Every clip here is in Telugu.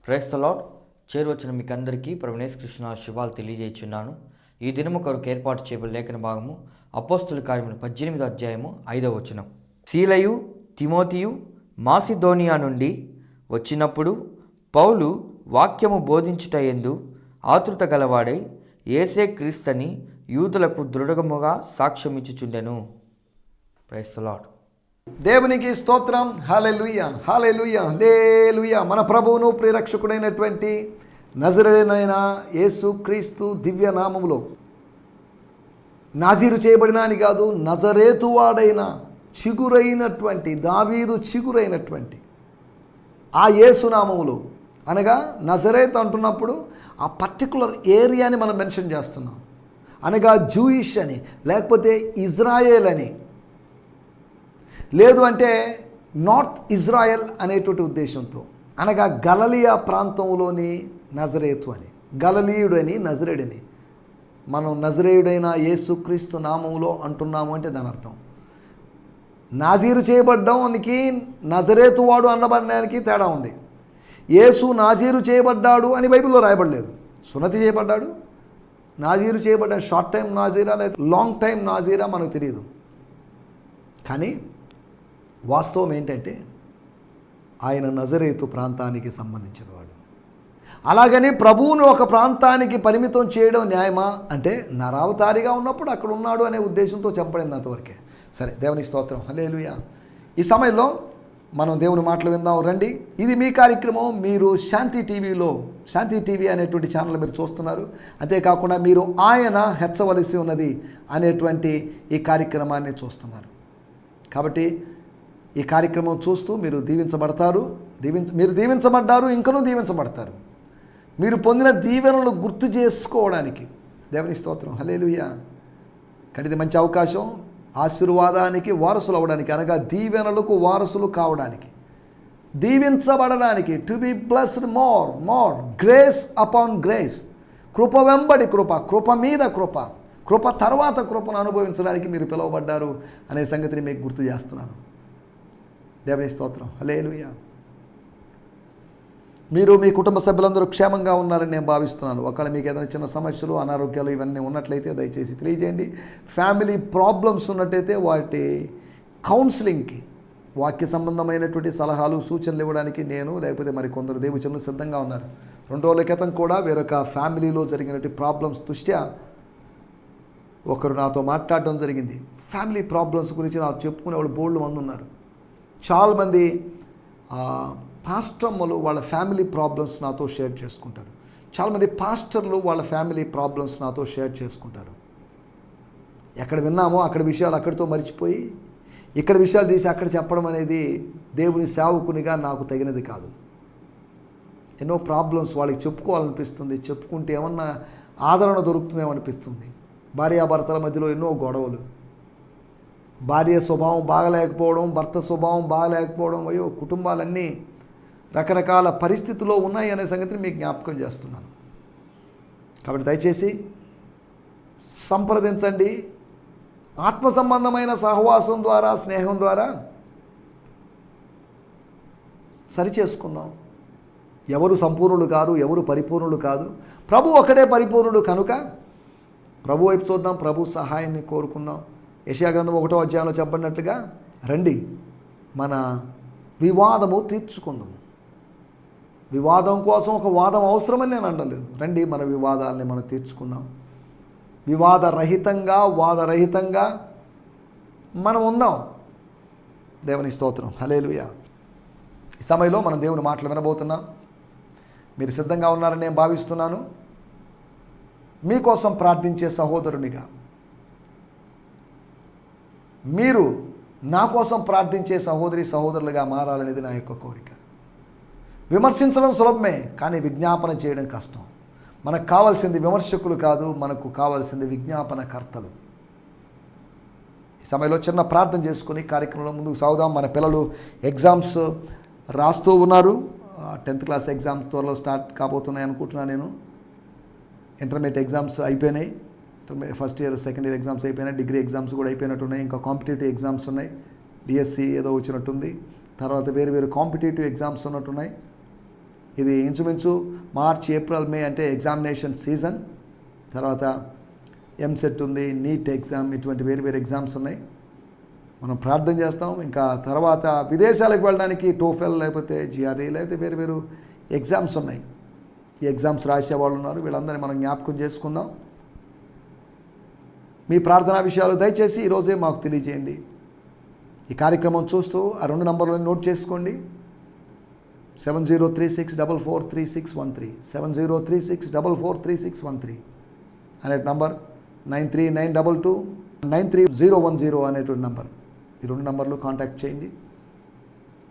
Praise the lord. చేరువచ్చిన మీకు అందరికీ ప్రభువైన యేసుక్రీస్తు శుభాలు తెలియజేయుచున్నాను. ఈ దినము కొరకు ఏర్పాటు చేయబడిన లేఖన భాగము అపోస్తుల కార్యములు 18వ అధ్యాయము 5వ వచనం. సీలయు తిమోతియు మాసిదోనియా నుండి వచ్చినప్పుడు పౌలు వాక్యము బోధించుటయందు ఆతృత గలవాడై యేసే క్రీస్తని యూదులకు దృఢముగా సాక్ష్యమిచ్చుచుండెను. Praise the lord. దేవునికి స్తోత్రం. హల్లెలూయా, హల్లెలూయా, హల్లెలూయా. మన ప్రభువును ప్రియరక్షకుడైనటువంటి నజరేయుడైన యేసు క్రీస్తు దివ్య నామములో నాజీరు చేయబడిన అని కాదు, నజరేతువాడైన చిగురైనటువంటి దావీదు చిగురైనటువంటి ఆ యేసు నామములో, అనగా నజరేత్ అంటున్నప్పుడు ఆ పర్టికులర్ ఏరియాని మనం మెన్షన్ చేస్తున్నాం. అనగా జూయిష్ అని, లేకపోతే ఇజ్రాయేల్ అని, లేదు అంటే నార్త్ ఇజ్రాయెల్ అనేటువంటి ఉద్దేశంతో, అనగా గలలియా ప్రాంతంలోని నజరేతు అని, గలలీయుడని నజరేయుడని మనం నజరేయుడైన యేసుక్రీస్తు నామములో అంటున్నాము అంటే దాని అర్థం. నాజీరు చేయబడ్డానికి నజరేతు వాడు అన్నబడడానికి తేడా ఉంది. యేసు నాజీరు చేయబడ్డాడు అని బైబిల్లో రాయబడలేదు. సున్నతి చేయబడ్డాడు, నాజీరు చేయబడ్డాడు. షార్ట్ టైం నాజీరా లేదా లాంగ్ టైం నాజీరా మనకు తెలియదు. కానీ వాస్తవం ఏంటంటే ఆయన నజరేతు ప్రాంతానికి సంబంధించినవాడు. అలాగని ప్రభువును ఒక ప్రాంతానికి పరిమితం చేయడం న్యాయమా అంటే, నరావతారిగా ఉన్నప్పుడు అక్కడ ఉన్నాడు అనే ఉద్దేశంతో చెప్పబడింది అంతవరకే. సరే, దేవుని స్తోత్రం, హల్లెలూయా. ఈ సమయంలో మనం దేవుని మాటలు విందాం రండి. ఇది మీ కార్యక్రమం. మీరు శాంతి టీవీ అనేటువంటి ఛానల్ మీరు చూస్తున్నారు. అంతేకాకుండా మీరు ఆయన హెచ్చవలసి ఉన్నది అనేటువంటి ఈ కార్యక్రమాన్ని చూస్తున్నారు. కాబట్టి ఈ కార్యక్రమం చూస్తూ మీరు దీవించబడతారు. మీరు దీవించబడ్డారు, ఇంకనూ దీవించబడతారు. మీరు పొందిన దీవెనలు గుర్తు చేసుకోవడానికి దేవుని స్తోత్రం, హల్లెలూయా. కాబట్టి ఇది మంచి అవకాశం ఆశీర్వాదానికి వారసులు అవ్వడానికి, అనగా దీవెనలకు వారసులు కావడానికి, దీవించబడడానికి, to be blessed more grace upon grace, కృప వెంబడి కృప, కృప మీద కృప, కృప తర్వాత కృపను అనుభవించడానికి మీరు పిలువబడ్డారు అనే సంగతిని మీకు గుర్తు చేస్తున్నాను. దేవుని స్తోత్రం, హల్లెలూయా. మీరు మీ కుటుంబ సభ్యులందరూ క్షేమంగా ఉన్నారని నేను భావిస్తున్నాను. ఒకవేళ మీకు ఏదైనా చిన్న సమస్యలు, అనారోగ్యాలు ఇవన్నీ ఉన్నట్లయితే దయచేసి తెలియజేయండి. ఫ్యామిలీ ప్రాబ్లమ్స్ ఉన్నట్టయితే వాటి కౌన్సిలింగ్కి, వాక్య సంబంధమైనటువంటి సలహాలు సూచనలు ఇవ్వడానికి నేను లేకపోతే మరి కొందరు దేవుచనులు సిద్ధంగా ఉన్నారు. 2 రోజుల క్రితం కూడా వేరొక ఫ్యామిలీలో జరిగినటువంటి ప్రాబ్లమ్స్ దృష్ట్యా ఒకరు నాతో మాట్లాడడం జరిగింది. ఫ్యామిలీ ప్రాబ్లమ్స్ గురించి నాకు చెప్పుకునే వాళ్ళు బోల్డ్ మంది ఉన్నారు. చాలామంది పాస్టర్లు వాళ్ళ ఫ్యామిలీ ప్రాబ్లమ్స్ నాతో షేర్ చేసుకుంటారు. చాలామంది పాస్టర్లు వాళ్ళ ఫ్యామిలీ ప్రాబ్లమ్స్ నాతో షేర్ చేసుకుంటారు. ఎక్కడ విన్నామో అక్కడ విషయాలు అక్కడితో మర్చిపోయి ఇక్కడ విషయాలు తీసి అక్కడ చెప్పడం అనేది దేవుని సేవకునిగా నాకు తగినది కాదు. ఎన్నో ప్రాబ్లమ్స్ వాళ్ళకి చెప్పుకోవాలనిపిస్తుంది. చెప్పుకుంటే ఏమన్నా ఆదరణ దొరుకుతుందేమో అనిపిస్తుంది. భార్యాభర్తల మధ్యలో ఎన్నో గొడవలు, భార్య స్వభావం బాగలేకపోవడం, భర్త స్వభావం బాగలేకపోవడం, అయ్యో కుటుంబాలన్నీ రకరకాల పరిస్థితుల్లో ఉన్నాయి అనే సంగతిని మీకు జ్ఞాపకం చేస్తున్నాను. కాబట్టి దయచేసి సంప్రదించండి. ఆత్మ సంబంధమైన సహవాసం ద్వారా, స్నేహం ద్వారా సరిచేసుకుందాం. ఎవరు సంపూర్ణులు కాదు, ఎవరు పరిపూర్ణులు కాదు. ప్రభు ఒకటే పరిపూర్ణుడు కనుక ప్రభు వైపు చూద్దాం, ప్రభు సహాయాన్ని కోరుకుందాం. యెషయా గ్రంథం 1వ అధ్యాయంలో చెప్పబడినట్లుగా రండి మన వివాదము తీర్చుకుందాము. వివాదం కోసం ఒక వాదం అవసరమని నేను అనలేదు. రండి మన వివాదాలని మనం తీర్చుకుందాం. వాదరహితంగా మనం ఉందాం. దేవుని స్తోత్రం, హల్లెలూయా. ఈ సమయంలో మనం దేవుని మాటలు వినబోతున్నాం. మీరు సిద్ధంగా ఉన్నారని నేను భావిస్తున్నాను. మీకోసం ప్రార్థించే సహోదరునిగా, మీరు నా కోసం ప్రార్థించే సహోదరులుగా మారాలనేది నా యొక్క కోరిక. విమర్శించడం సులభమే, కానీ విజ్ఞాపన చేయడం కష్టం. మనకు కావాల్సింది విమర్శకులు కాదు, మనకు కావాల్సింది విజ్ఞాపనకర్తలు. ఈ సమయంలో చిన్న ప్రార్థన చేసుకుని కార్యక్రమంలో ముందుకు సాగుదాం. మన పిల్లలు ఎగ్జామ్స్ రాస్తూ ఉన్నారు. 10th క్లాస్ ఎగ్జామ్స్ త్వరలో స్టార్ట్ కాబోతున్నాయి అనుకుంటున్నాను నేను. ఇంటర్మీడియట్ ఎగ్జామ్స్ అయిపోయినాయి. First year, second year exams అయిపోయినాయి. డిగ్రీ ఎగ్జామ్స్ కూడా అయిపోయినట్టున్నాయి. ఇంకా కాంపిటేటివ్ ఎగ్జామ్స్ ఉన్నాయి. డిఎస్సి ఏదో వచ్చినట్టుంది. తర్వాత వేరు కాంపిటేటివ్ ఎగ్జామ్స్ ఉన్నట్టున్నాయి. ఇది ఇంచుమించు మార్చ్, ఏప్రిల్, మే అంటే ఎగ్జామినేషన్ సీజన్. తర్వాత ఎంసెట్ ఉంది, నీట్ ఎగ్జామ్, ఇటువంటి వేరు వేరు ఎగ్జామ్స్ ఉన్నాయి. మనం ప్రార్థన చేస్తాం. ఇంకా తర్వాత విదేశాలకు వెళ్ళడానికి టోఫెల్ లేకపోతే జిఆర్ఈ లేకపోతే వేరు వేరు ఎగ్జామ్స్ ఉన్నాయి. ఈ ఎగ్జామ్స్ రాసేవాళ్ళు ఉన్నారు. వీళ్ళందరినీ మనం జ్ఞాపకం చేసుకుందాం. మీ ప్రార్థనా విషయాలు దయచేసి ఈరోజే మాకు తెలియజేయండి. ఈ కార్యక్రమం చూస్తూ ఆ 2 నంబర్లను నోట్ చేసుకోండి. 7036443613, 7036443613 అనే నంబర్, 9392293010 అనేటువంటి నంబర్. ఈ 2 నంబర్లు కాంటాక్ట్ చేయండి.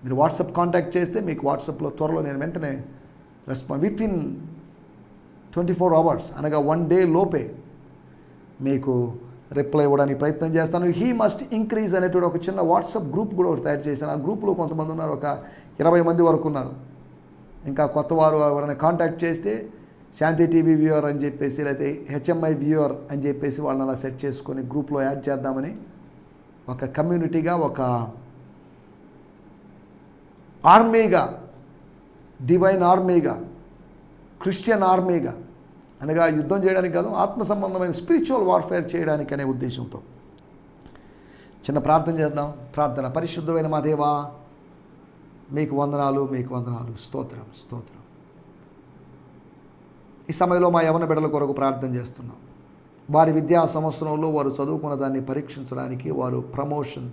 మీరు వాట్సాప్ కాంటాక్ట్ చేస్తే మీకు వాట్సాప్లో త్వరలో నేను వెంటనే విత్ ఇన్ 24 hours అనగా 1 day లోపే మీకు రిప్లై ఇవ్వడానికి ప్రయత్నం చేస్తాను. హీ మస్ట్ ఇంక్రీజ్ అనేటువంటి ఒక చిన్న వాట్సాప్ గ్రూప్ కూడా ఒకటి తయారు చేశాను. ఆ గ్రూప్లో కొంతమంది ఉన్నారు, ఒక 20 మంది వరకు ఉన్నారు. ఇంకా కొత్త వారు ఎవరైనా కాంటాక్ట్ చేస్తే శాంతి టీవీ వ్యూవర్ అని చెప్పేసి లేకపోతే హెచ్ఎంఐ వ్యూవర్ అని చెప్పేసి వాళ్ళని అలా సెట్ చేసుకొని గ్రూప్లో యాడ్ చేద్దామని, ఒక కమ్యూనిటీగా, ఒక ఆర్మీగా, డివైన్ ఆర్మీగా, క్రిస్టియన్ ఆర్మీగా, అనగా యుద్ధం చేయడానికి కాదు, ఆత్మ సంబంధమైన స్పిరిచువల్ వార్ఫేర్ చేయడానికి అనే ఉద్దేశంతో చిన్న ప్రార్థన చేద్దాం. ప్రార్థన. పరిశుద్ధమైన మా దేవా, మీకు వందనాలు, మీకు వందనాలు, స్తోత్రం, స్తోత్రం. ఈ సమయంలో మా యవన బిడ్డల కొరకు ప్రార్థన చేస్తున్నాం. వారి విద్యా సంవత్సరంలో వారు చదువుకున్న దాన్ని పరీక్షించడానికి, వారు ప్రమోషన్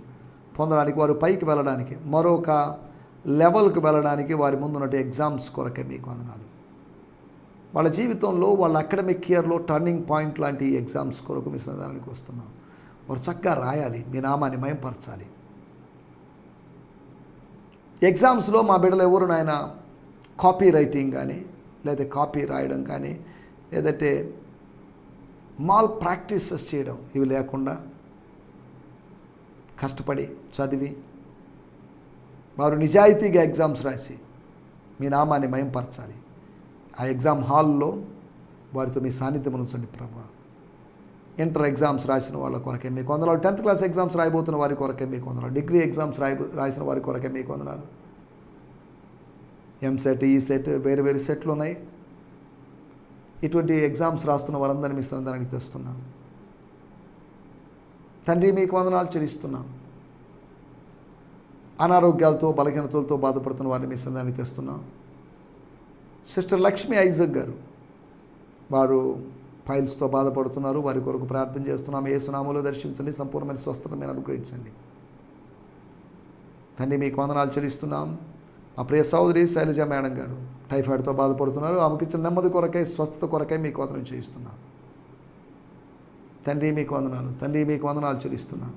పొందడానికి, వారు పైకి వెళ్ళడానికి, మరొక లెవెల్కి వెళ్ళడానికి వారి ముందున్నట్టు ఎగ్జామ్స్ కొరకే మీకు వందనాలు. వాళ్ళ జీవితంలో, వాళ్ళ అకాడమిక్ ఇయర్లో టర్నింగ్ పాయింట్ లాంటి ఎగ్జామ్స్ కొరకు మీ సన్నిధానానికి వస్తున్నాం. వారు చక్కగా రాయాలి, మీ నామాన్ని మయంపరచాలి. ఎగ్జామ్స్లో మా బిడ్డలు ఎవరు నాయన కాపీ రైటింగ్ కానీ, లేదా కాపీ రాయడం కానీ, లేదంటే మాల్ ప్రాక్టీసెస్ చేయడం, ఇవి లేకుండా కష్టపడి చదివి వారు నిజాయితీగా ఎగ్జామ్స్ రాసి మీ నామాన్ని మయంపరచాలి. ఆ ఎగ్జామ్ హాల్లో వారితో మీ సాన్నిధ్యం ఉంచండి ప్రభా. ఇంటర్ ఎగ్జామ్స్ రాసిన వాళ్ళ కొరకే మీకు వందనాలు. 10th క్లాస్ ఎగ్జామ్స్ రాయబోతున్న వారి కొరకే మీకు వందనాలు. డిగ్రీ ఎగ్జామ్స్ రాసిన వారి కొరకే మీకు వందనాలు. ఎంసెట్, ఈసెట్, వేరు వేరు సెట్లు ఉన్నాయి. ఇటువంటి ఎగ్జామ్స్ రాస్తున్న వారందరినీ మీ సన్నిధానానికి తెస్తున్నాం. తండ్రి, మీకు వందనాలు చెల్లిస్తున్నాం. అనారోగ్యాలతో, బలహీనతలతో బాధపడుతున్న వారిని మీ సన్నిధానానికి తెస్తున్నాం. సిస్టర్ లక్ష్మీ ఐజక్ గారు, వారు ఫైల్స్తో బాధపడుతున్నారు. వారి కొరకు ప్రార్థన చేస్తున్నాం. యేసు నామములో దర్శించండి, సంపూర్ణమైన స్వస్థత మీరు అనుగ్రహించండి. తండ్రి, మీకు వందనాలు చెల్లిస్తున్నాం. మా ప్రియ సోదరి శైలజ మేడం గారు టైఫాయిడ్తో బాధపడుతున్నారు. ఆమెకి ఇచ్చిన నెమ్మది కొరకై, స్వస్థత కొరకై మీకు వందనం చేయిస్తున్నాం. తండ్రి, మీకు వందనాలు. తండ్రి, మీకు వందనాలు చెల్లిస్తున్నాం.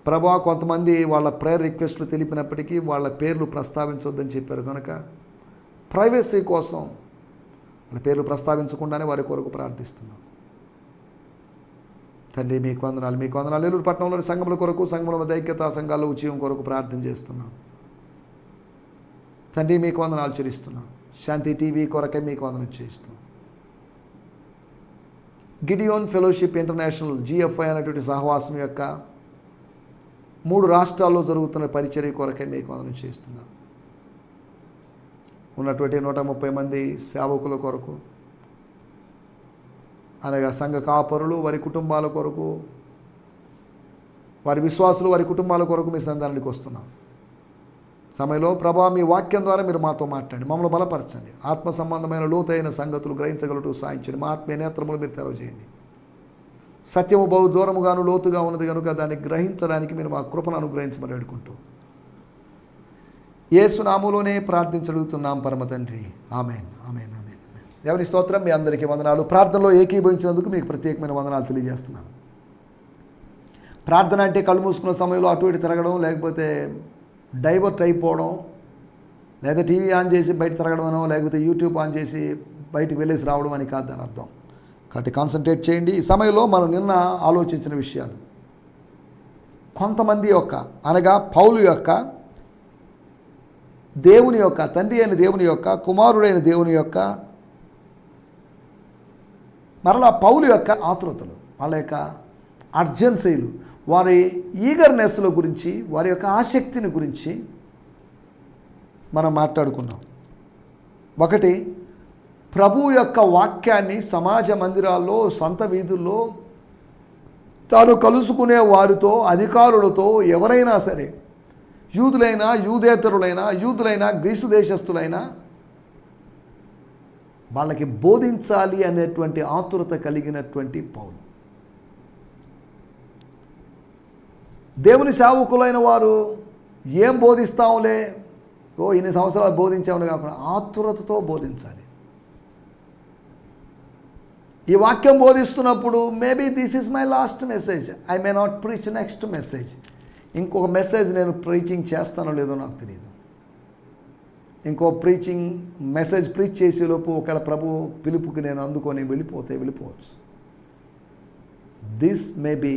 ప్రభా, కొంతమంది వాళ్ళ ప్రేయర్ రిక్వెస్ట్లు తెలిపినప్పటికీ వాళ్ళ పేర్లు ప్రస్తావించొద్దని చెప్పారు కనుక ప్రైవసీ కోసం వాళ్ళ పేర్లు ప్రస్తావించకుండానే వారి కొరకు ప్రార్థిస్తున్నాం. తండ్రి, మీకు వందనాలు, మీకు వందనాలు. ఏలూరు పట్టణంలోని సంఘముల కొరకు, సంఘముల మధ్య ఐక్యతా సంఘాల్లో ఉద్యమం కొరకు ప్రార్థన చేస్తున్నాం. తండ్రి, మీకు వందనాలు చెల్లిస్తున్నాం. శాంతి టీవీ కొరకే మీకు వందనం చేస్తున్నాం. గిడియోన్ ఫెలోషిప్ ఇంటర్నేషనల్ GFI అనేటువంటి సహవాసం యొక్క 3 రాష్ట్రాల్లో జరుగుతున్న పరిచర్య కొరకే మీకు వందనం చేస్తున్నాం. ఉన్నటువంటి 130 మంది సేవకుల కొరకు, అనగా సంఘ కాపరులు, వారి కుటుంబాల కొరకు, వారి విశ్వాసులు, వారి కుటుంబాల కొరకు మీ సన్నిధానానికి వస్తున్నాం. సమయంలో ప్రభా, మీ వాక్యం ద్వారా మీరు మాతో మాట్లాడండి, మమ్మల్ని బలపరచండి. ఆత్మ సంబంధమైన లోతైన సంగతులు గ్రహించగలటూ సాయించండి. మా ఆత్మీయ నేత్రములు మీరు తెరవజేయండి. సత్యము బహు దూరముగాను లోతుగా ఉన్నది కనుక దాన్ని గ్రహించడానికి మీరు మా కృపను అనుగ్రహించమని వేడుకుంటూ యేసు నామములోనే ప్రార్థించగలుగుతున్నాం పరమ తండ్రి. ఆమేన్, ఆమేన్, ఆమేన్. దేవుని స్తోత్రం. మీ అందరికీ వందనాలు. ప్రార్థనలో ఏకీభవించినందుకు మీకు ప్రత్యేకమైన వందనాలు తెలియజేస్తున్నాను. ప్రార్థన అంటే కళ్ళు మూసుకున్న సమయంలో అటు ఇటు తిరగడం, లేకపోతే డైవర్ట్ అయిపోవడం, లేదా టీవీ ఆన్ చేసి బయట తిరగడం అనో, లేకపోతే యూట్యూబ్ ఆన్ చేసి బయటకు వెళ్ళేసి రావడం అని కాదు దాని అర్థం. కాబట్టి కాన్సన్ట్రేట్ చేయండి. ఈ సమయంలో మనం నిన్న ఆలోచించిన విషయాలు, కొంతమంది యొక్క, అనగా పౌలు యొక్క, దేవుని యొక్క, తండ్రి అయిన దేవుని యొక్క, కుమారుడైన దేవుని యొక్క, మరలా పౌలు యొక్క ఆతృతలు, వాళ్ళ యొక్క అర్జెన్సీలు, వారి ఈగర్నెస్ల గురించి, వారి యొక్క ఆసక్తిని గురించి మనం మాట్లాడుకున్నాం. ఒకటి, ప్రభు యొక్క వాక్యాన్ని సమాజ మందిరాల్లో, సంత వీధుల్లో తాను కలుసుకునే వారితో, అధికారులతో, ఎవరైనా సరే, యూదులైనా, యూదేతరులైనా, యూదులైనా, గ్రీసు దేశస్థులైనా, వాళ్ళకి బోధించాలి అనేటువంటి ఆతురత కలిగినటువంటి పౌలు. దేవుని సేవకులైన వారు ఏం బోధిస్తాంలే, ఇన్ని సంవత్సరాలు బోధించామని కాకుండా ఆతురతతో బోధించాలి. ఈ వాక్యం బోధిస్తున్నప్పుడు maybe this is my last message, I may not preach next message, ఇంకొక మెసేజ్ నేను ప్రీచింగ్ చేస్తానో లేదో నాకు తెలియదు. ఇంకో మెసేజ్ ప్రీచ్ చేసేలోపు ఒకవేళ ప్రభు పిలుపుకి నేను అందుకొని వెళ్ళిపోవచ్చు. This may be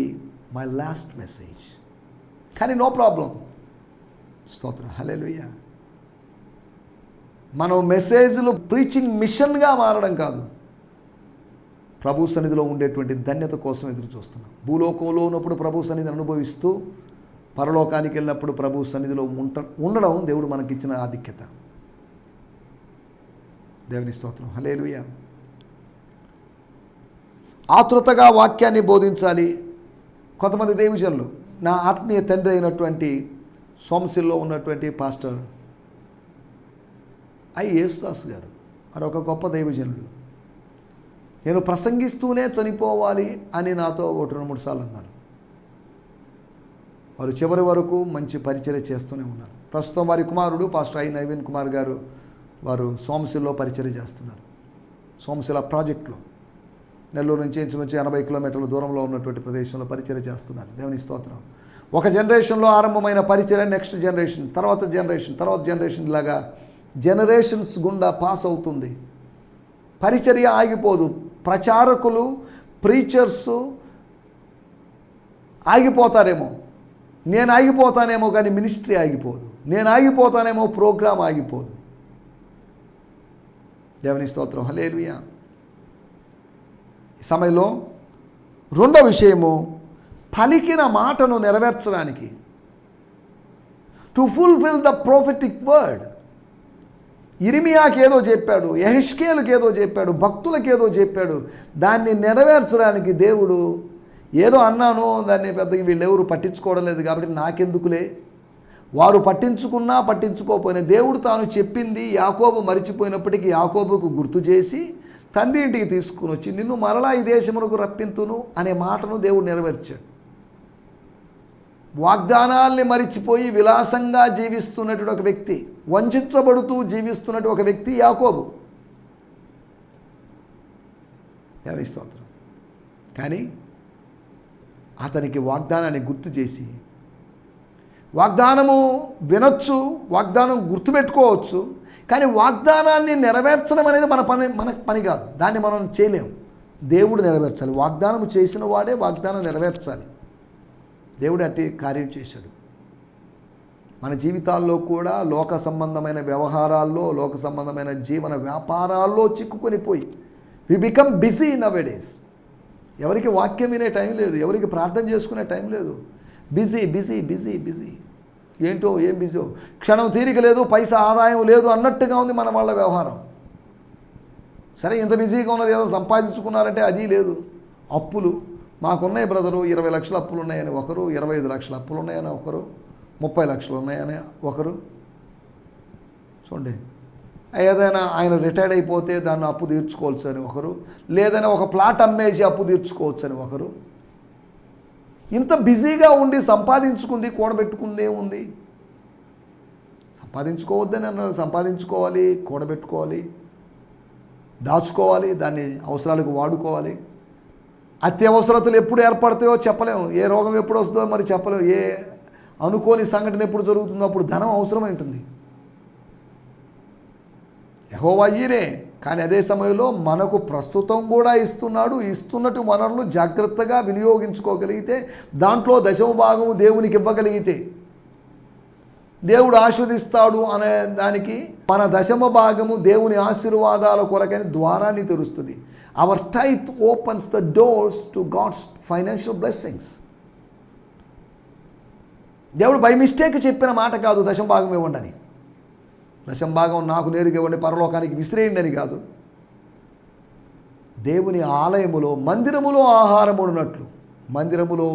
my last message, కానీ నో ప్రాబ్లం. స్తోత్రం, హల్లెలూయా. మనం మెసేజ్లు ప్రీచింగ్ మిషన్గా మారడం కాదు, ప్రభు సన్నిధిలో ఉండేటువంటి ధన్యత కోసం ఎదురు చూస్తున్నాం. భూలోకంలో ఉన్నప్పుడు ప్రభు సన్నిధిని అనుభవిస్తూ పరలోకానికి వెళ్ళినప్పుడు ప్రభు సన్నిధిలో ఉండడం దేవుడు మనకిచ్చిన ఆధిక్యత. దేవుని స్తోత్రం, హల్లెలూయా. ఆతృతగా వాక్యాన్ని బోధించాలి. కొంతమంది దైవజనులు, నా ఆత్మీయ తండ్రి అయినటువంటి సోమశిల్లో ఉన్నటువంటి పాస్టర్ యేసుదాస్ గారు మరొక గొప్ప దైవజనులు, నేను ప్రసంగిస్తూనే చనిపోవాలి అని నాతో 1-2-3 సార్లు అన్నారు. వారు చివరి వరకు మంచి పరిచర్య చేస్తూనే ఉన్నారు. ప్రస్తుతం వారి కుమారుడు పాస్టర్ నవీన్ కుమార్ గారు, వారు సోమశిల్లో పరిచర్య చేస్తున్నారు. సోమశిల ప్రాజెక్టులో నెల్లూరు నుంచి ఇంచుమించు 80 కిలోమీటర్ల దూరంలో ఉన్నటువంటి ప్రదేశంలో పరిచర్య చేస్తున్నారు. దేవుని స్తోత్రం. ఒక జనరేషన్లో ఆరంభమైన పరిచర్య నెక్స్ట్ జనరేషన్, తర్వాత జనరేషన్ ఇలాగా జనరేషన్స్ గుండా పాస్ అవుతుంది. పరిచర్య ఆగిపోదు. ప్రచారకులు, ప్రీచర్స్ ఆగిపోతారేమో, నేను ఆగిపోతానేమో, కానీ మినిస్ట్రీ ఆగిపోదు. నేను ఆగిపోతానేమో, ప్రోగ్రాం ఆగిపోదు. దేవుని స్తోత్రం, హల్లెలూయా. ఈ సమయంలో రెండో విషయము, పలికిన మాటను నెరవేర్చడానికి, to fulfil the prophetic word. ఇర్మియాకి ఏదో చెప్పాడు, యెహెజ్కేలుకి ఏదో చెప్పాడు, భక్తులకు ఏదో చెప్పాడు, దాన్ని నెరవేర్చడానికి దేవుడు ఏదో అన్నాను, దాన్ని పెద్దగా వీళ్ళెవరు పట్టించుకోవడం లేదు కాబట్టి నాకెందుకులే, వారు పట్టించుకున్నా పట్టించుకోకపోయినా దేవుడు తాను చెప్పింది యాకోబు మరిచిపోయినప్పటికీ యాకోబుకు గుర్తు చేసి తండ్రి ఇంటికి తీసుకుని వచ్చి నిన్ను మరలా ఈ దేశమునకు రప్పింతును అనే మాటను దేవుడు నెరవేర్చాడు. వాగ్దానాల్ని మరిచిపోయి విలాసంగా జీవిస్తున్నటువంటి ఒక వ్యక్తి, వంచబడుతూ జీవిస్తున్నటువంటి ఒక వ్యక్తి యాకోబు. ఎవరి స్తోత్రం. కానీ అతనికి వాగ్దానాన్ని గుర్తు చేసి, వాగ్దానము వినొచ్చు, వాగ్దానం గుర్తుపెట్టుకోవచ్చు, కానీ వాగ్దానాన్ని నెరవేర్చడం అనేది మన పని కాదు. దాన్ని మనం చేయలేము, దేవుడు నెరవేర్చాలి. వాగ్దానం చేసిన వాడే వాగ్దానం నెరవేర్చాలి. దేవుడు అట్టి కార్యం చేశాడు. మన జీవితాల్లో కూడా లోక సంబంధమైన వ్యవహారాల్లో, లోక సంబంధమైన జీవన వ్యాపారాల్లో చిక్కుకొని పోయి వి బికమ్ బిజీ నౌ-ఏ-డేస్. ఎవరికి వాక్యం వినే టైం లేదు, ఎవరికి ప్రార్థన చేసుకునే టైం లేదు. Busy busy busy busy. ఏంటో ఏం బిజీ, క్షణం తీరిక లేదు, పైసా ఆదాయం లేదు అన్నట్టుగా ఉంది మన వాళ్ళ వ్యవహారం. సరే, ఇంత బిజీగా ఉన్నది, ఏదో సంపాదించుకున్నారంటే అది లేదు. అప్పులు మాకున్నాయి బ్రదరు, 20 లక్షల అప్పులు ఉన్నాయని ఒకరు, 25 లక్షల అప్పులు ఉన్నాయని ఒకరు, 30 లక్షలు ఉన్నాయని ఒకరు. చూడండి, ఏదైనా ఆయన రిటైర్డ్ అయిపోతే దాన్ని అప్పు తీర్చుకోవచ్చు అని ఒకరు, లేదైనా ఒక ప్లాట్ అమ్మేసి అప్పు తీర్చుకోవచ్చు అని ఒకరు. ఇంత బిజీగా ఉండి సంపాదించుకుంది, కూడబెట్టుకుందే ఉంది. సంపాదించుకోవద్దని అన్నారు, సంపాదించుకోవాలి, కూడబెట్టుకోవాలి, దాచుకోవాలి, దాన్ని అవసరాలకు వాడుకోవాలి. అత్యవసరతలు ఎప్పుడు ఏర్పడతాయో చెప్పలేము, ఏ రోగం ఎప్పుడు వస్తుందో మరి చెప్పలేము, ఏ అనుకోని సంఘటన ఎప్పుడు జరుగుతుందో అప్పుడు ధనం అవసరమై ఉంటుంది. యెహోవా ఈయనే, కానీ అదే సమయంలో మనకు ప్రస్తుతం కూడా ఇస్తున్నాడు. ఇస్తున్నట్టు వనరులు జాగ్రత్తగా వినియోగించుకోగలిగితే, దాంట్లో 10వ భాగము దేవునికి ఇవ్వగలిగితే దేవుడు ఆశీర్వదిస్తాడు అనే దానికి మన 10వ భాగము దేవుని ఆశీర్వాదాల కొరకని ద్వారాన్ని తెరుస్తుంది. Our tithe opens the doors to God's financial blessings. దేవుడు బై మిస్టేక్ చెప్పిన మాట కాదు 10వ భాగం ఇవ్వండి అని. దశంభాగం నాకు నేరుగా ఇవ్వండి, పరలోకానికి విసిరేయండి అని కాదు. దేవుని ఆలయములో, మందిరములో ఆహారం ఉన్నట్లు మందిరములో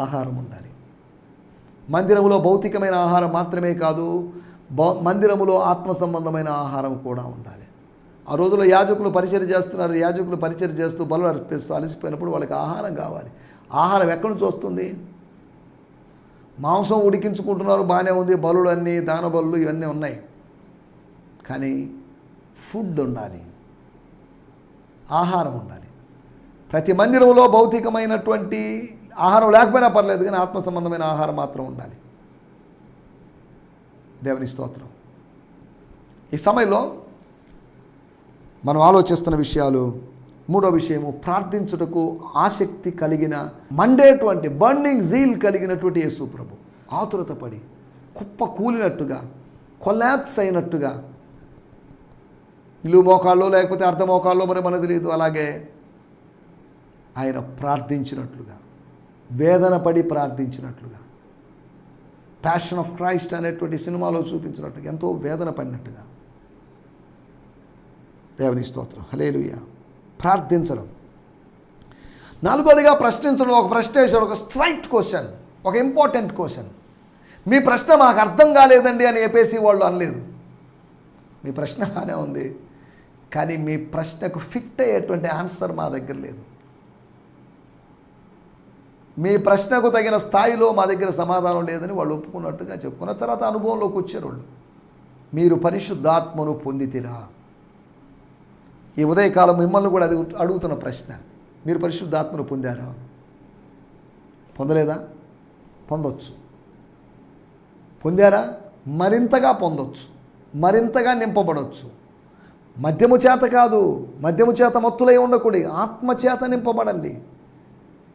ఆహారం ఉండాలి. మందిరములో భౌతికమైన ఆహారం మాత్రమే కాదు, మందిరములో ఆత్మ సంబంధమైన ఆహారం కూడా ఉండాలి. ఆ రోజుల్లో యాజకులు పరిచర్య చేస్తున్నారు. యాజకులు పరిచర్య చేస్తూ బలులు అర్పిస్తూ అలసిపోయినప్పుడు వాళ్ళకి ఆహారం కావాలి. ఆహారం ఎక్కడి నుంచి వస్తుంది? మాంసం ఉడికించుకుంటున్నారు, బాగానే ఉంది, బలులు అన్నీ, దాన బలులు ఇవన్నీ ఉన్నాయి. కానీ ఫుడ్ ఉండాలి, ఆహారం ఉండాలి. ప్రతి మందిరంలో భౌతికమైనటువంటి ఆహారం లేకపోయినా పర్లేదు, కానీ ఆత్మ సంబంధమైన ఆహారం మాత్రం ఉండాలి. దేవుని స్తోత్రం. ఈ సమయంలో మనం ఆలోచిస్తున్న విషయాలు, మూడో విషయము, ప్రార్థించుటకు ఆసక్తి కలిగిన, మండేటువంటి బర్నింగ్ జీల్ కలిగినటువంటి యేసు ప్రభు. ఆతురత పడి కుప్ప కూలినట్టుగా, కొలాప్స్ అయినట్టుగా, నిలువు మోకాల్లో లేకపోతే అర్ధ మోకాల్లో మరి మనకు తెలియదు, అలాగే ఆయన ప్రార్థించినట్లుగా, వేదన పడి ప్రార్థించినట్లుగా, ప్యాషన్ ఆఫ్ క్రైస్ట్ అనేటువంటి సినిమాలో చూపించినట్టుగా ఎంతో వేదన పడినట్టుగా. దేవుని స్తోత్రం, హల్లెలూయా. ప్రార్థించడం. నాలుగోదిగా ప్రశ్నించడం. ఒక ప్రశ్న వేశాడు, ఒక స్ట్రైట్ క్వశ్చన్, ఒక ఇంపార్టెంట్ క్వశ్చన్. మీ ప్రశ్న మాకు అర్థం కాలేదండి అని చెప్పేసి వాళ్ళు అనలేదు. మీ ప్రశ్న బాగానే ఉంది, కానీ మీ ప్రశ్నకు ఫిట్ అయ్యేటువంటి ఆన్సర్ మా దగ్గర లేదు. మీ ప్రశ్నకు తగిన స్థాయిలో మా దగ్గర సమాధానం లేదని వాళ్ళు ఒప్పుకున్నట్టుగా చెప్పుకున్న తర్వాత అనుభవంలోకి వచ్చారు వాళ్ళు. మీరు పరిశుద్ధాత్మను పొందితిరా? ఈ ఉదయకాలం మిమ్మల్ని కూడా అది అడుగుతున్న ప్రశ్న. మీరు పరిశుద్ధాత్మను పొందారా? పొందలేదా? పొందొచ్చు. పొందారా? మరింతగా పొందొచ్చు, మరింతగా నింపబడవచ్చు. మద్యము చేత కాదు, మద్యము చేత మత్తులై ఉండకూడదు, ఆత్మ చేత నింపబడండి.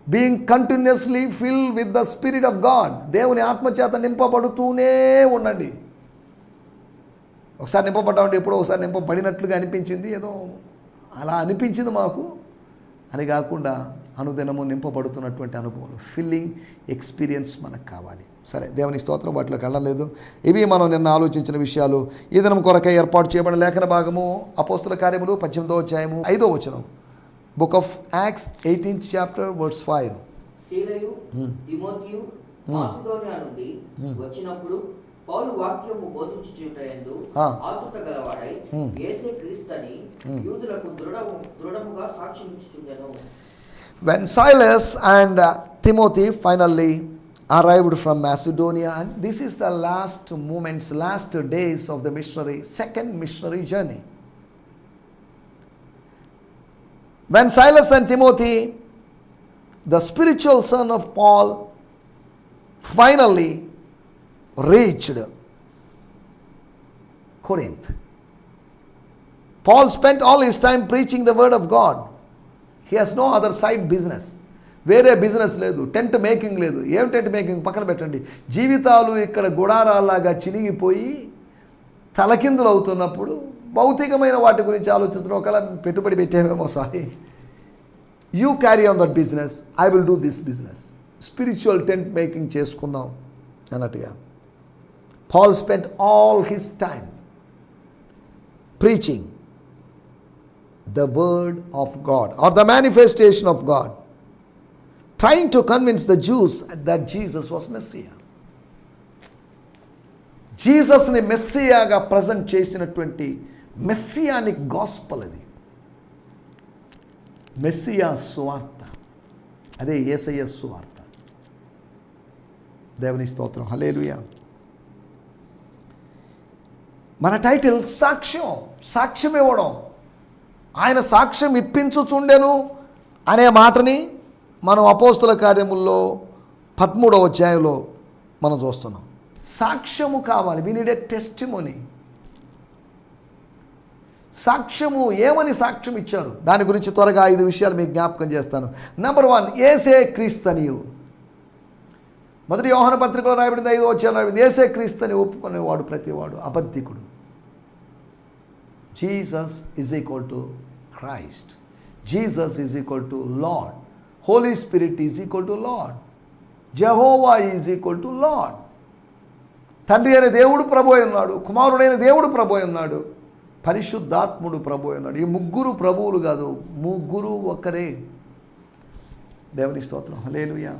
Being continuously fill with the spirit of God. దేవుని ఆత్మ చేత నింపబడుతూనే ఉండండి. ఒకసారి నింపబడ్డామంటే ఎప్పుడో ఒకసారి నింపబడినట్లుగా అనిపించింది, ఏదో అలా అనిపించింది మాకు అని కాకుండా అనుదినము నింపబడుతున్నటువంటి అనుభవం, ఫిల్లింగ్ ఎక్స్పీరియన్స్ మనకు కావాలి. సరే, దేవుని స్తోత్రం. వాటిలోకి వెళ్ళలేదు. ఇవి మనం నిన్న ఆలోచించిన విషయాలు. ఈ దినం కొరకై ఏర్పాటు చేయబడిన లేఖన భాగము అపోస్తుల కార్యములు 18వ అధ్యాయము 5వ వచనం. Book of acts 18th chapter verse 5. సీలయు తిమోతియు మాసిదోనియా నుండి వచ్చినప్పుడు పౌలు వాక్యము బోధించుచుటయందు ఆతురత గలవాడై యేసే క్రీస్తుని యూదులకు దృఢముగా సాక్ష్యమిచ్చుచుండెను. When Silas and Timothy finally arrived from Macedonia, and this is the last moments, last days of the second missionary journey. When Silas and Timothy, the spiritual son of Paul, finally reached Corinth, Paul spent all his time preaching the word of God. He has no other side business. వేరే బిజినెస్ లేదు, టెంట్ మేకింగ్ లేదు. ఏం టెంట్ మేకింగ్ పక్కన పెట్టండి. జీవితాలు ఇక్కడ గుడారాల్లాగా చినిగిపోయి తలకిందులు అవుతున్నప్పుడు భౌతికమైన వాటి గురించి ఆలోచించడం, ఒకవేళ పెట్టుబడి పెట్టేమేమో, sorry, you carry on that business, I will do this business. Spiritual tent making చేసుకుందాం అన్నట్టుగా. Paul spent all his time preaching the word of God or the manifestation of God, trying to convince the Jews that Jesus was Messiah. Jesus ni Messiah ga present చేసినటువంటి మెస్సియానిక్ గాస్పెల్ అది. మెస్సియా సువార్త, అదే యేసయ్య సువార్త. దేవుని స్తోత్రం, హల్లెలూయా. మన టైటిల్ సాక్ష్యం, సాక్ష్యం ఇవ్వడం. ఆయన సాక్ష్యం ఇప్పించుచుండెను అనే మాటని మనం అపోస్తుల కార్యముల్లో 13వ అధ్యాయంలో మనం చూస్తున్నాం. సాక్ష్యము కావాలి. We need a testimony. సాక్ష్యము, ఏమని సాక్ష్యం ఇచ్చారు దాని గురించి త్వరగా 5 విషయాలు మీకు జ్ఞాపకం చేస్తాను. నెంబర్ 1, యేసే క్రీస్తనియు. మొదటి యోహాను పత్రికలో రాయబడింది 5వ అధ్యాయంలో రాయబడింది, యేసే క్రీస్తని ఒప్పుకునేవాడు ప్రతివాడు అబద్ధికుడు. Jesus is equal to Christ. Jesus is equal to Lord. Holy Spirit is equal to Lord. Jehovah is equal to Lord. తండ్రి అయిన దేవుడు ప్రభు అయి ఉన్నాడు, కుమారుడైన దేవుడు ప్రభు అయి ఉన్నాడు, పరిశుద్ధాత్ముడు ప్రభు అయి ఉన్నాడు. ఈ ముగ్గురు ప్రభువులు కాదు, ముగ్గురు ఒక్కరే. దేవుని స్తోత్రం, హల్లెలూయా.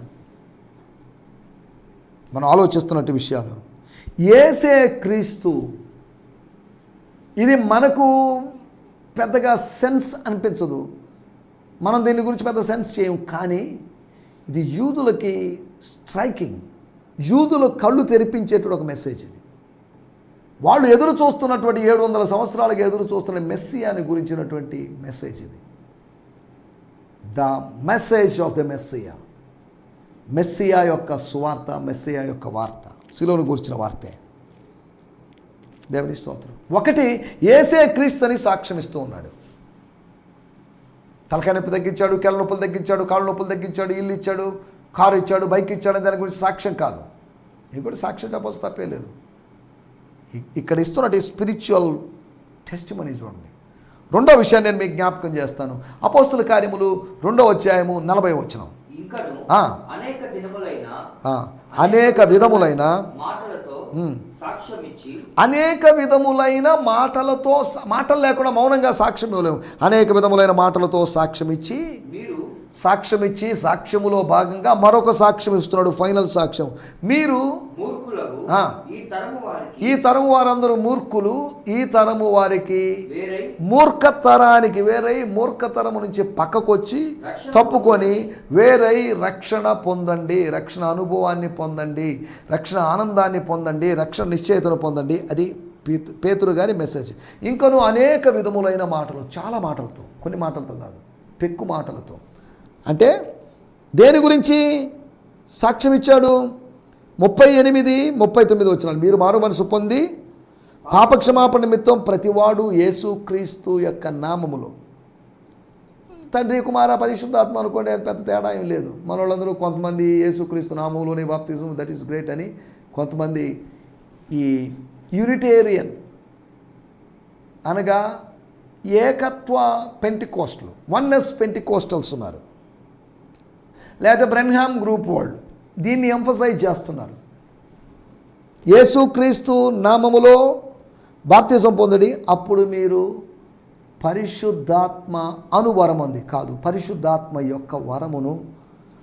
మనం ఆలోచిస్తున్నట్టు విషయాలు. యేసే క్రీస్తు, ఇది మనకు పెద్దగా సెన్స్ అనిపించదు, మనం దీని గురించి పెద్ద సెన్స్ చేయం. కానీ ఇది యూదులకి స్ట్రైకింగ్, యూదుల కళ్ళు తెరిపించేటువంటి ఒక మెసేజ్ ఇది. వాళ్ళు ఎదురు చూస్తున్నటువంటి 700 సంవత్సరాలుగా ఎదురు చూస్తున్న మెస్సియాని గురించినటువంటి మెసేజ్ ఇది. The message of the Messiah, Messiah యొక్క సువార్త, మెస్సియా యొక్క వార్త, శిలువను గురించిన వార్తే. దేవుని స్తోత్రం. ఒకటి, యేసే క్రీస్తు అని సాక్ష్యం ఇస్తూ ఉన్నాడు. తలకాయ నొప్పి తగ్గించాడు, కళ్ళ నొప్పులు తగ్గించాడు, కాళ్ళ నొప్పులు తగ్గించాడు, ఇల్లు ఇచ్చాడు, కారు ఇచ్చాడు, బైక్ ఇచ్చాడు, దాని గురించి సాక్ష్యం కాదు. ఇది కూడా సాక్ష్యం చెప్పవచ్చు, తప్పే లేదు. ఇక్కడ ఇస్తున్నట్టు స్పిరిచువల్ టెస్టిమనీ చూడండి. రెండో విషయాన్ని నేను మీకు జ్ఞాపకం చేస్తాను. అపోస్తుల కార్యములు 2వ అధ్యాయము 40వ వచనం. అనేక విధములైన మాటలతో మాటలు లేకుండా మౌనంగా సాక్ష్యం ఇవ్వలేము. అనేక విధములైన మాటలతో సాక్ష్యం ఇచ్చి సాక్ష్యములో భాగంగా మరొక సాక్ష్యం ఇస్తున్నాడు, ఫైనల్ సాక్ష్యం. మీరు ఈ తరము వారందరూ మూర్ఖులు, ఈ తరము వారికి మూర్ఖతరానికి వేరై, మూర్ఖతరము నుంచి పక్కకొచ్చి తప్పుకొని వేరై రక్షణ పొందండి, రక్షణ అనుభవాన్ని పొందండి, రక్షణ ఆనందాన్ని పొందండి, రక్షణ నిశ్చయితను పొందండి. అది పేతురు గారి మెసేజ్. ఇంకను అనేక విధములైన మాటలు, చాలా మాటలతో, కొన్ని మాటలతో కాదు, పెక్కు మాటలతో. అంటే దేని గురించి సాక్ష్యం ఇచ్చాడు? 38, 39 వచనాలు. మీరు మారు మనసు పొంది పాపక్షమాపణ నిమిత్తం ప్రతివాడు యేసుక్రీస్తు యొక్క నామములో, తండ్రి కుమార పరిశుద్ధాత్మ అనుకోండి, అది పెద్ద తేడా ఏం లేదు. మన వాళ్ళందరూ కొంతమంది యేసుక్రీస్తు నామములోనే బాప్తిజం, దట్ ఈస్ గ్రేట్ అని, కొంతమంది ఈ యూనిటేరియన్ అనగా ఏకత్వ పెంటికోస్టల్, వన్నెస్ పెంటికోస్టల్స్ ఉన్నారు, లేదా బ్రెన్హామ్ గ్రూప్ వాళ్ళు దీన్ని ఎంఫసైజ్ చేస్తున్నారు. యేసుక్రీస్తు నామములో బాప్తిజం పొందడి, అప్పుడు మీరు పరిశుద్ధాత్మ అనువరం అంది కాదు, పరిశుద్ధాత్మ యొక్క వరమును,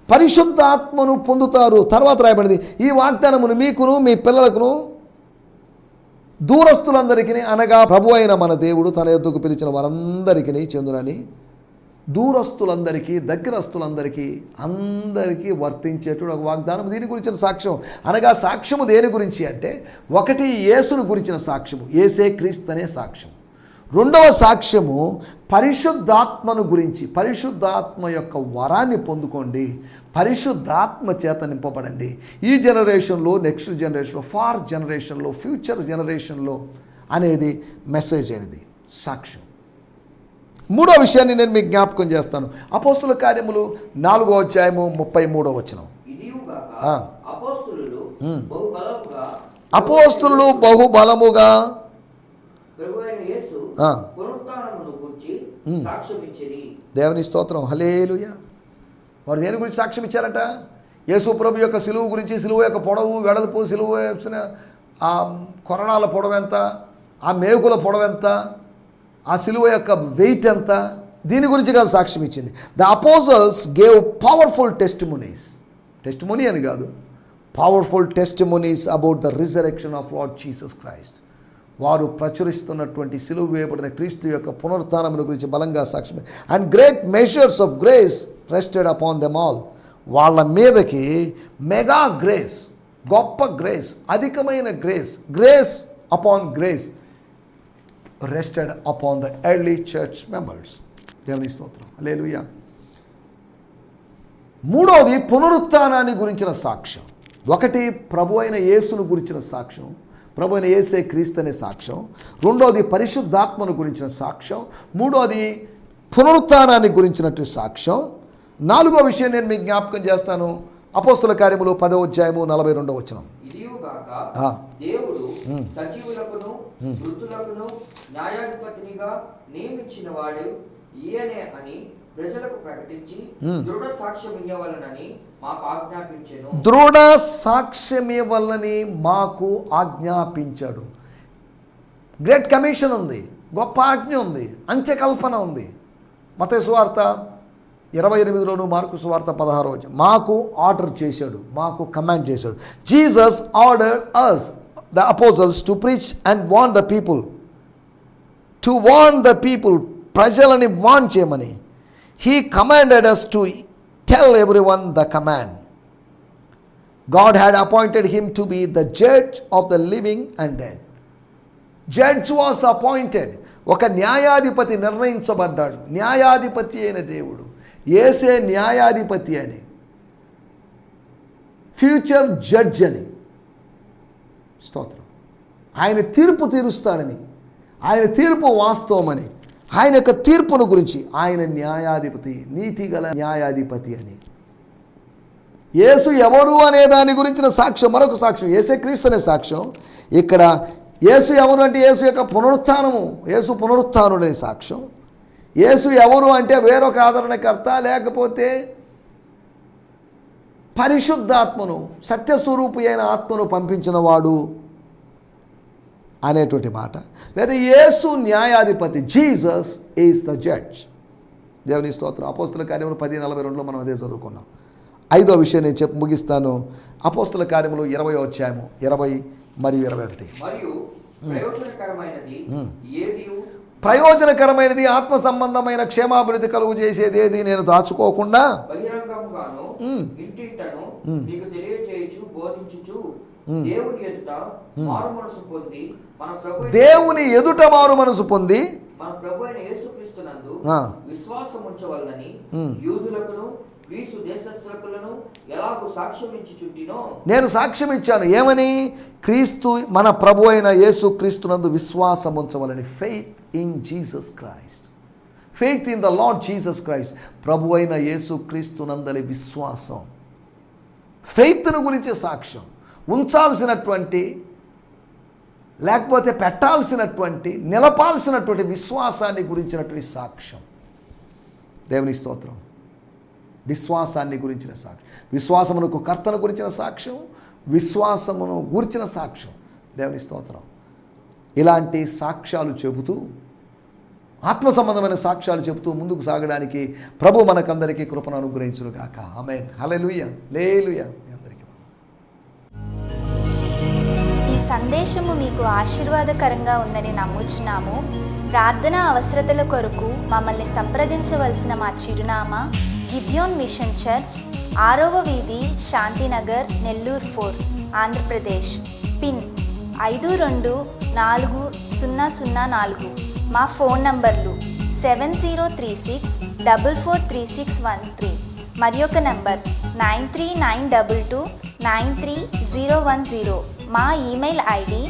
పరిశుద్ధాత్మను పొందుతారు. తర్వాత రాయబడింది, ఈ వాగ్దానమును మీకును మీ పిల్లలకును దూరస్తులందరికీ, అనగా ప్రభు అయిన మన దేవుడు తన యొద్దకు పిలిచిన వారందరికీ చెందునని, దూరస్తులందరికీ, దగ్గరస్తులందరికీ, అందరికీ వర్తించేటువంటి ఒక వాగ్దానం. దీని గురించిన సాక్ష్యం, అనగా సాక్ష్యము దేని గురించి అంటే, ఒకటి యేసును గురించిన సాక్ష్యము, యేసే క్రీస్తు అనే సాక్ష్యం. రెండవ సాక్ష్యము పరిశుద్ధాత్మను గురించి, పరిశుద్ధాత్మ యొక్క వరాన్ని పొందుకోండి, పరిశుద్ధాత్మ చేత నింపబడండి. ఈ జనరేషన్లో, నెక్స్ట్ జనరేషన్లో, ఫార్ జనరేషన్లో, ఫ్యూచర్ జనరేషన్లో అనేది మెసేజ్ అనేది సాక్ష్యం. మూడో విషయాన్ని నేను మీకు జ్ఞాపకం చేస్తాను. అపోస్తుల కార్యములు 4వ అధ్యాయము 33వ వచనం. అపోస్తులు బహుబలముగా దేవుని స్తోత్రం, హల్లెలూయా. వారు దేని గురించి సాక్ష్యం ఇచ్చారట? యేసు ప్రభు యొక్క సిలువ గురించి, సిలువ యొక్క పొడవు, వెడల్పు, సిలువ వేసిన ఆ కొరణాల పొడవు ఎంత, ఆ మేకుల పొడవు ఎంత, ఆ సిలువ యొక్క వెయిట్ ఎంత, దీని గురించి కాదు సాక్ష్యం ఇచ్చింది. The అపోజల్స్ gave powerful testimonies, testimony అని కాదు, powerful testimonies about the resurrection of lord Jesus Christ. వారు ప్రచురిస్తున్నటువంటి సిలువ వేయబడిన క్రీస్తు యొక్క పునరుత్థానముల గురించి బలంగా సాక్ష్యం. And great measures of grace rested upon them all. వాళ్ళ మీదకి మెగా గ్రేస్, గొప్ప గ్రేస్, అధికమైన grace, grace upon grace rested upon the early church members. దేవుని స్తోత్రం, హల్లెలూయా. మూడవది పునరుత్థానాన్ని గురించిన సాక్ష్యం. ఒకటి ప్రభు అయిన యేసును గురించిన సాక్ష్యం, ప్రభు అయిన యేసే క్రీస్తు అనే సాక్ష్యం. రెండోది పరిశుద్ధాత్మను గురించిన సాక్ష్యం. మూడోది పునరుత్థానాన్ని గురించినట్టు సాక్ష్యం. నాలుగో విషయం నేను మీకు జ్ఞాపకం చేస్తాను. అపోస్తుల కార్యములు 10వ అధ్యాయము 42వ వచనం. దేవుడు సజీవులకును మృతులకును న్యాయాధిపతినిగా నియమించిన వాడు ఈయనే అని ప్రజలకు ప్రకటించి దృఢ సాక్ష్యం ఇవ్వవలనని మాకు ఆజ్ఞాపించెను. దృఢ సాక్ష్యమివ్వాలని మాకు ఆజ్ఞాపించాడు. గ్రేట్ కమిషన్ ఉంది, గొప్ప ఆజ్ఞ ఉంది, అంత్యకల్పన ఉంది. మత్తయి సువార్త 28లోను, మార్కు సువార్త 16 మాకు ఆర్డర్ చేశాడు, మాకు కమాండ్ చేశాడు. Jesus ordered us the apostles to preach and warn the people, to warn the people, ప్రజలని వార్న్ చేయమని. He commanded us to tell everyone the command. God had appointed him to be the judge of the living and dead. Judge was appointed. ఒక న్యాయాధిపతి నిర్ణయించబడ్డాడు. న్యాయాధిపతి అయిన దేవుడు, యేసే న్యాయాధిపతి అని, ఫ్యూచర్ జడ్జ్ అని. స్తోత్రం. ఆయన తీర్పు తీరుస్తాడని, ఆయన తీర్పు వాస్తవమని, ఆయన యొక్క తీర్పును గురించి, ఆయన న్యాయాధిపతి, నీతిగల న్యాయాధిపతి అని. యేసు ఎవరు అనే దాని గురించిన సాక్ష్యం, మరొక సాక్ష్యం యేసే క్రీస్తు అనే సాక్ష్యం. ఇక్కడ యేసు ఎవరు అంటే యేసు యొక్క పునరుత్థానము, యేసు పునరుత్థానుడనే సాక్ష్యం. యేసు ఎవరు అంటే వేరొక ఆదరణకర్త, లేకపోతే పరిశుద్ధాత్మను, సత్యస్వరూపి అయిన ఆత్మను పంపించిన వాడు అనేటువంటి మాట. లేదా యేసు న్యాయాధిపతి, జీసస్ ఈజ్ ద జడ్జ్. దేవుని స్తోత్రం. అపోస్తుల కార్యములు 10:42లో మనం అదే చదువుకున్నాం. 5వ విషయం నేను ముగిస్తాను. అపోస్తుల కార్యములు 20వ అధ్యాయము 20 మరియు 21. మరియు ప్రయోజనకరమైనది ఆత్మ సంబంధమైన క్షేమాభివృద్ధి కలుగు చేసేది ఏది నేను దాచుకోకుండా బహిరంగముగాను ఇంటింటను మీకు తెలియజేయుచు బోధించుచు దేవుని ఎదుట మారు మనసు పొంది దేవుని ఎదుట మారు మనసు పొంది మన ప్రభు అయిన యేసుక్రీస్తునందు విశ్వాసం ఉంచవలనని యూదులకును గ్రీసు దేశస్థులకును ఎలాగూ సాక్ష్యం ఇచ్చుచుంటినో నేను సాక్ష్యం ఇచ్చాను. ఏమని? క్రీస్తు, మన ప్రభు అయిన యేసు క్రీస్తునందు విశ్వాసం ఉంచవలని. Faith in Jesus Christ, faith in the Lord Jesus Christ. ప్రభు అయిన యేసు క్రీస్తునందలి విశ్వాసం, ఫెయిత్ను గురించే సాక్ష్యం. ఉంచాల్సినటువంటి, లేకపోతే పెట్టాల్సినటువంటి, నిలపాల్సినటువంటి విశ్వాసాన్ని గురించినటువంటి సాక్ష్యం. దేవుని స్తోత్రం. విశ్వాసాన్ని గురించిన సాక్ష్యం, విశ్వాసమునకు కర్తను గురించిన సాక్ష్యం, విశ్వాసమును గురించిన సాక్ష్యం. దేవుని స్తోత్రం. ఇలాంటి సాక్ష్యాలు చెబుతూ, ఆత్మ సంబంధమైన సాక్ష్యాలు చెబుతూ ముందుకు సాగడానికి ప్రభు మనకందరికీ కృపను అనుగ్రహించును గాక. ఆమేన్. హల్లెలూయా, హల్లెలూయా. మీ అందరికీ ఈ సందేశము మీకు ఆశీర్వాదకరంగా ఉందని నమ్ముచున్నాము. ప్రార్థనా అవసరతల కొరకు మమ్మల్ని సంప్రదించవలసిన మా చిరునామా గిద్యోన్ మిషన్ చర్చ్, 6వ వీధి, శాంతినగర్, నెల్లూరు 4, ఆంధ్రప్రదేశ్. పిన్ 524004. మా ఫోన్ నంబర్లు 7036443613 మరి ఒక నంబర్ 9392293010. మా ఈమెయిల్ ఐడి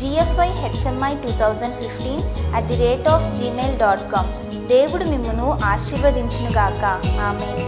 gfihmi2015@gmail.com. దేవుడు మిమ్మును ఆశీర్వదించునుగాక. ఆమేన్.